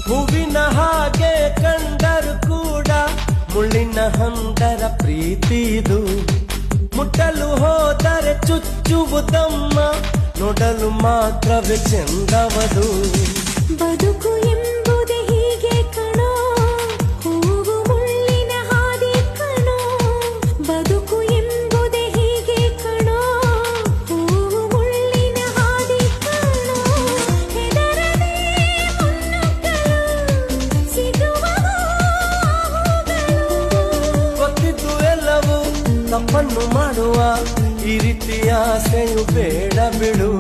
ಹೂವಿನ ಹಾಗೆ ಕಂಡರು ಕೂಡ ಮುಳ್ಳಿನ ಹಂದರ ಪ್ರೀತಿದು. ಮುಟ್ಟಲು ಹೋದರೆ ಚುಚ್ಚುವುದಮ್ಮ, ನೋಡಲು ಮಾತ್ರವೇ ಚೆಂದವದು. ಬದುಕು ಎಂಬುದೇ ಹೀಗೆ ಕಣೋ, ಹೂವು ಮುಳ್ಳಿನ ಹಾದಿ ಕಣೋ. ಬದುಕು ಎಂಬುದೇ ಹೀಗೆ ಕಣೋ, ಹೂವು ಮುಳ್ಳಿನ ಹಾದಿ ಕಣೋ. ಹೆದರದೆ ಮುನ್ನುಗ್ಗಲು ಸಿಗುವವು ಹೂಗಳು. ಗೊತ್ತಿದ್ದು ಎಲ್ಲವೂ ತಪ್ಪನ್ನು ಮಾಡುವ ಈ ರೀತಿಯ ಆಸೆಯು ಬೇಡ ಬಿಡು.